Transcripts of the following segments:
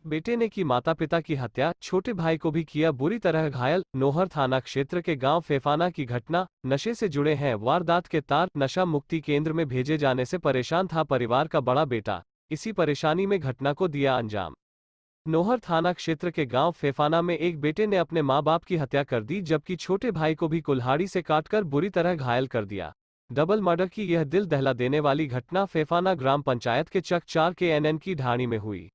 बेटे ने की माता पिता की हत्या, छोटे भाई को भी किया बुरी तरह घायल। नौहर थाना क्षेत्र के गांव फेफाना की घटना। नशे से जुड़े हैं वारदात के तार। नशा मुक्ति केंद्र में भेजे जाने से परेशान था परिवार का बड़ा बेटा, इसी परेशानी में घटना को दिया अंजाम। नौहर थाना क्षेत्र के गांव फेफाना में एक बेटे ने अपने मां बाप की हत्या कर दी, जबकि छोटे भाई को भी कुल्हाड़ी से काटकर बुरी तरह घायल कर दिया। डबल मर्डर की यह दिल दहला देने वाली घटना फेफाना ग्राम पंचायत के चक 4 के एनएन की ढाणी में हुई।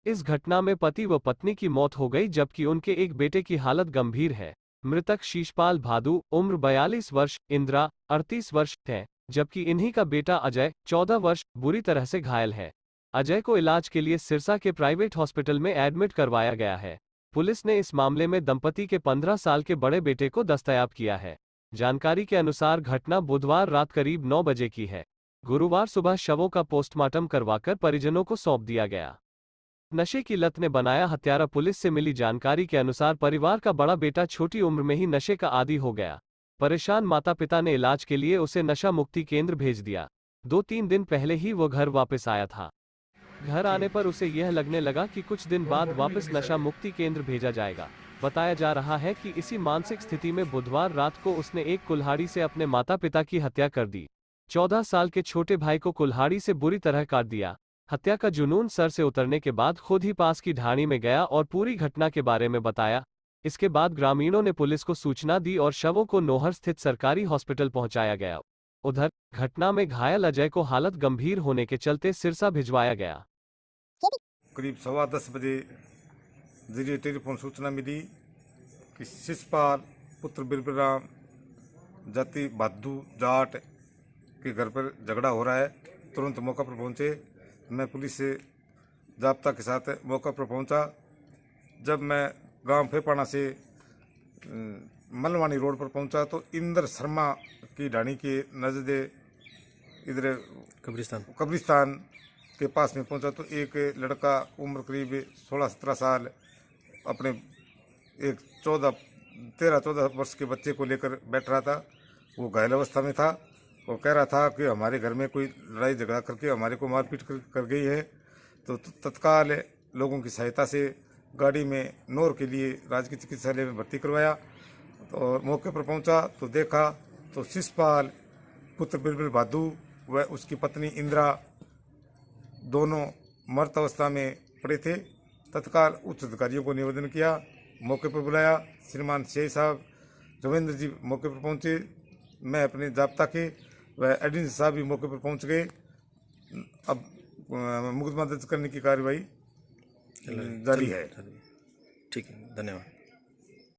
इस घटना में पति व पत्नी की मौत हो गई, जबकि उनके एक बेटे की हालत गंभीर है। मृतक शीशपाल भादु, उम्र 42 वर्ष, इंदिरा 38 वर्ष है, जबकि इन्हीं का बेटा अजय 14 वर्ष बुरी तरह से घायल है। अजय को इलाज के लिए सिरसा के प्राइवेट हॉस्पिटल में एडमिट करवाया गया है। पुलिस ने इस मामले में दंपति के 15 साल के बड़े बेटे को दस्तयाब किया है। जानकारी के अनुसार घटना बुधवार रात करीब 9 बजे की है। गुरुवार सुबह शवों का पोस्टमार्टम करवाकर परिजनों को सौंप दिया गया। नशे की लत ने बनाया हत्यारा। पुलिस से मिली जानकारी के अनुसार परिवार का बड़ा बेटा छोटी उम्र में ही नशे का आदी हो गया। परेशान माता पिता ने इलाज के लिए उसे नशा मुक्ति केंद्र भेज दिया। 2-3 दिन पहले ही वो घर वापस आया था। घर आने पर उसे यह लगने लगा कि कुछ दिन बाद वापस नशा मुक्ति केंद्र भेजा जाएगा। बताया जा रहा है कि इसी मानसिक स्थिति में बुधवार रात को उसने एक कुल्हाड़ी से अपने माता पिता की हत्या कर दी। 14 साल के छोटे भाई को कुल्हाड़ी से बुरी तरह काट दिया। हत्या का जुनून सर से उतरने के बाद खुद ही पास की ढाणी में गया और पूरी घटना के बारे में बताया। इसके बाद ग्रामीणों ने पुलिस को सूचना दी और शवों को नौहर स्थित सरकारी हॉस्पिटल पहुंचाया गया। उधर घटना में घायल अजय को हालत गंभीर होने के चलते सिरसा भिजवाया गया। करीब 10:15 बजे जरिए टेलीफोन सूचना मिली कि शिशपाल पुत्र बिरबराम जाति भादू जाट के घर पर झगड़ा हो रहा है। तुरंत मौका पर पहुंचे। मैं पुलिस से जाब्ता के साथ मौका पर पहुंचा। जब मैं गांव फेफाना से मलवानी रोड पर पहुंचा तो इंद्र शर्मा की ढाणी के नजदीक इधर कब्रिस्तान के पास में पहुंचा तो एक लड़का उम्र करीब 16-17 साल अपने एक 13-14 वर्ष के बच्चे को लेकर बैठ रहा था। वो घायल अवस्था में था और कह रहा था कि हमारे घर में कोई लड़ाई झगड़ा करके हमारे को मारपीट कर गई है। तो तत्काल लोगों की सहायता से गाड़ी में नौर के लिए राजकीय चिकित्सालय में भर्ती करवाया। और मौके पर पहुंचा तो देखा तो शिशपाल पुत्र बिरबल भादू व उसकी पत्नी इंदिरा दोनों मृत अवस्था में पड़े थे। तत्काल उच्च अधिकारियों को निवेदन किया, मौके पर बुलाया। श्रीमान शेख साहब रविंद्र जी मौके पर पहुंचे। मैं अपने जाब्ता के व एडिशनल साहब भी मौके पर पहुंच गए। अब मुकदमा दर्ज करने की कार्रवाई जारी है। ठीक है, धन्यवाद।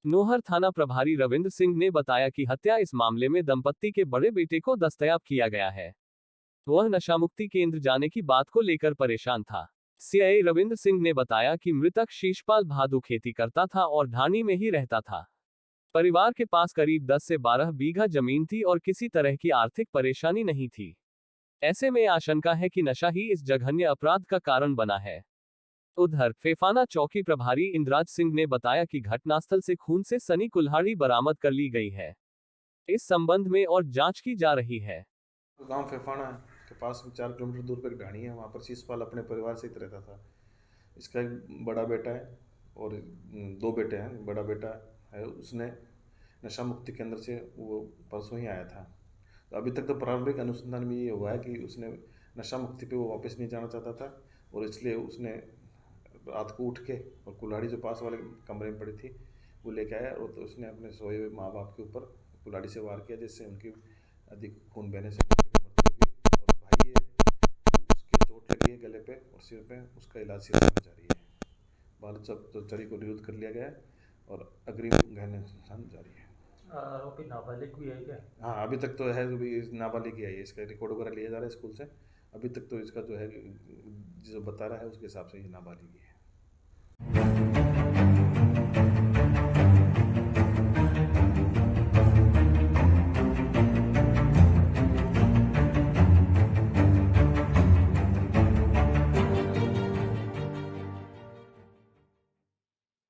नौहर थाना प्रभारी रविंद्र सिंह ने बताया कि हत्या इस मामले में दंपत्ति के बड़े बेटे को दस्तयाब किया गया है। वह नशामुक्ति केंद्र जाने की बात को लेकर परेशान था। सीआई रविंद्र सिंह ने बताया कि मृतक शीशपाल भादु खेती करता था और ढाणी में ही रहता था। परिवार के पास करीब 10 से 12 बीघा जमीन थी और किसी तरह की आर्थिक परेशानी नहीं थी। ऐसे में आशंका है कि नशा ही इस जघन्य अपराध का कारण बना है। उधर फेफाना चौकी प्रभारी इंद्राज सिंह ने बताया कि घटनास्थल से खून से सनी कुल्हाड़ी बरामद कर ली गई है। इस संबंध में और जांच की जा रही है। गांव फेफाना के पास 4 किलोमीटर दूर पर ढाणी है। वहाँ पर शिशपाल अपने परिवार सहित रहता था। इसका एक बड़ा बेटा है और 2 बेटे हैं। बड़ा बेटा है, उसने नशा मुक्ति केंद्र से वो परसों ही आया था। तो अभी तक तो प्रारंभिक अनुसंधान में ये हुआ है कि उसने नशा मुक्ति पे वो वापस नहीं जाना चाहता था और इसलिए उसने रात को उठ के और कुल्हाड़ी जो पास वाले कमरे में पड़ी थी वो लेके आया और तो उसने अपने सोए हुए माँ बाप के ऊपर कुल्हाड़ी से वार किया, जिससे उनकी अधिक खून बहने से मृत्यु हुई। और भाई उसके चोट लगी है गले पे और सिर पे, उसका इलाज सिरसा में जारी है। बाल सब चरी को निरुद्ध कर लिया गया है और अग्रिम गहन अनुसंधान जारी है। आरोपी नाबालिग भी है क्या? हाँ, अभी तक तो है, अभी नाबालिग ही है। इसका रिकॉर्ड वगैरह लिया जा रहा है स्कूल से। अभी तक तो इसका जो है जो बता रहा है उसके हिसाब से ये नाबालिग ही है।